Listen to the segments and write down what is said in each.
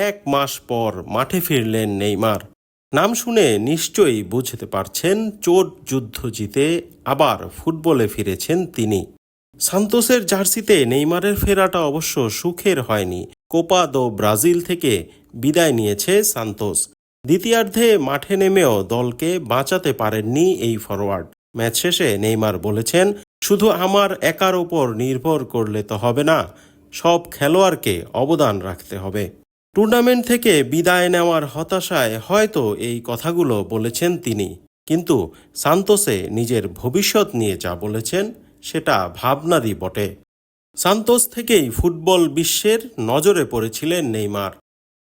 1 মাস পর মাঠে ফিরলেন নেইমার। নাম শুনে নিশ্চয়ই বুঝতে পারছেন, চোট যুদ্ধ জিতে আবার ফুটবলে ফিরেছেন তিনি। সান্তোসের জার্সিতে নেইমারের ফেরাটা অবশ্য সুখের হয়নি। কোপা দো ব্রাজিল থেকে বিদায় নিয়েছে সান্তোস। দ্বিতীয়ার্ধে মাঠে নেমেও দলকে বাঁচাতে পারেননি এই ফরোয়ার্ড। ম্যাচ শেষে নেইমার বলেছেন, শুধু আমার একার ওপর নির্ভর করলে তো হবে না, সব খেলোয়াড়কে অবদান রাখতে হবে। টুর্নামেন্ট থেকে বিদায় নেওয়ার হতাশায় হয়তো এই কথাগুলো বলেছেন তিনি, কিন্তু সান্তোসে নিজের ভবিষ্যৎ নিয়ে যা বলেছেন সেটা ভাবনারই বটে। সান্তোস থেকেই ফুটবল বিশ্বের নজরে পড়েছিলেন নেইমার।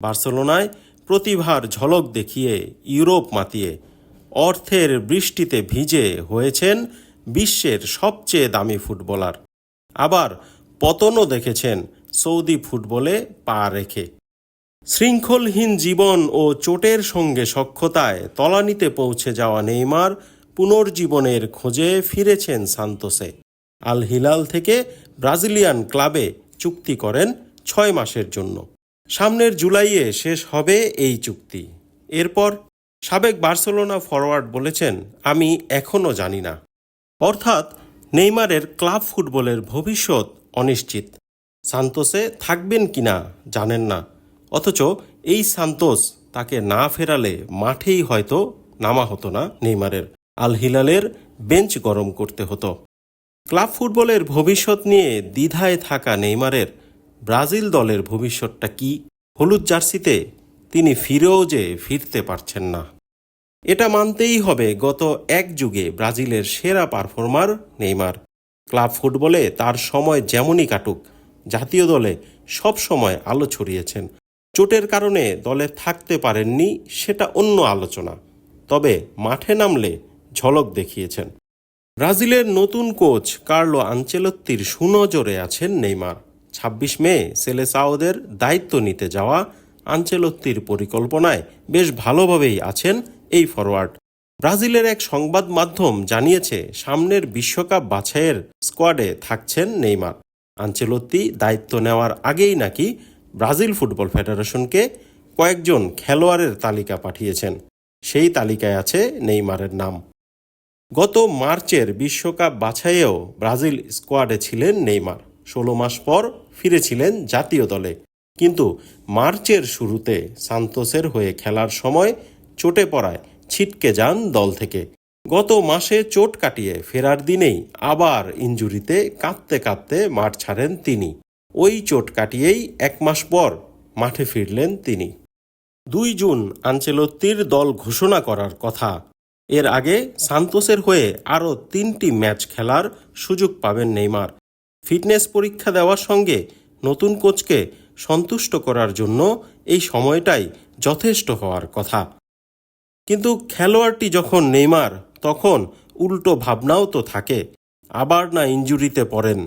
বার্সেলোনায় প্রতিভার ঝলক দেখিয়ে ইউরোপ মাতিয়ে অর্থের বৃষ্টিতে ভিজে হয়েছেন বিশ্বের সবচেয়ে দামি ফুটবলার। আবার পতনও দেখেছেন সৌদি ফুটবলে পা রেখে। শৃঙ্খলহীন জীবন ও চোটের সঙ্গে সখ্যতায় তলানিতে পৌঁছে যাওয়া নেইমার পুনর্জীবনের খোঁজে ফিরেছেন সান্তোসে। আল হিলাল থেকে ব্রাজিলিয়ান ক্লাবে চুক্তি করেন 6 মাসের জন্য। সামনের জুলাইয়ে শেষ হবে এই চুক্তি। এরপর সাবেক বার্সেলোনা ফরোয়ার্ড বলেছেন, আমি এখনও জানি না। অর্থাৎ নেইমারের ক্লাব ফুটবলের ভবিষ্যৎ অনিশ্চিত। সান্তোসে থাকবেন কিনা জানেন না, অথচ এই সান্তোস তাকে না ফেরালে মাঠেই হয়তো নামা হতো না নেইমারের। আল হিলালের বেঞ্চ গরম করতে হতো। ক্লাব ফুটবলের ভবিষ্যৎ নিয়ে দ্বিধায় থাকা নেইমারের ব্রাজিল দলের ভবিষ্যৎটা কি? হলুদ জার্সিতে তিনি ফিরেও যে ফিরতে পারছেন না, এটা মানতেই হবে। গত এক যুগে ব্রাজিলের সেরা পারফর্মার নেইমার। ক্লাব ফুটবলে তার সময় যেমনই কাটুক, জাতীয় দলে সব সময় আলো ছড়িয়েছেন। চোটের কারণে দলে থাকতে পারেননি, সেটা অন্য আলোচনা। তবে মাঠে নামলে ঝলক দেখিয়েছেন। ব্রাজিলের নতুন কোচ কার্লো আনচেলত্তির সুনজরে আছেন নেইমার। 26 মে সেলেসাওদের দায়িত্ব নিতে যাওয়া আনচেলত্তির পরিকল্পনায় বেশ ভালোভাবেই আছেন এই ফরোয়ার্ড। ব্রাজিলের এক সংবাদ মাধ্যম জানিয়েছে, সামনের বিশ্বকাপ বাছাইয়ের স্কোয়াডে থাকছেন নেইমার। আনচেলত্তি দায়িত্ব নেওয়ার আগেই নাকি ব্রাজিল ফুটবল ফেডারেশনকে কয়েকজন খেলোয়াড়ের তালিকা পাঠিয়েছেন। সেই তালিকায় আছে নেইমারের নাম। গত মার্চের বিশ্বকাপ বাছাইয়েও ব্রাজিল স্কোয়াডে ছিলেন নেইমার। 16 মাস পর ফিরেছিলেন জাতীয় দলে, কিন্তু মার্চের শুরুতে সান্তোসের হয়ে খেলার সময় চোটে পড়ায় ছিটকে যান দল থেকে। গত মাসে চোট কাটিয়ে ফেরার দিনেই আবার ইনজুরিতে কাঁদতে কাঁদতে মাঠ ছাড়েন তিনি। ওই চোট কাটিয়েই 1 মাস পর মাঠে ফিরলেন তিনি। 2 জুন আনচেলত্তির দল ঘোষণা করার কথা। এর আগে সান্তোসের হয়ে আরও 3টি ম্যাচ খেলার সুযোগ পাবেন নেইমার। ফিটনেস পরীক্ষা দেওয়ার সঙ্গে নতুন কোচকে সন্তুষ্ট করার জন্য এই সময়টাই যথেষ্ট হওয়ার কথা। কিন্তু খেলোয়াড়টি যখন নেইমার, তখন উল্টো ভাবনাও তো থাকে। আবার না ইনজুরিতে পড়েন,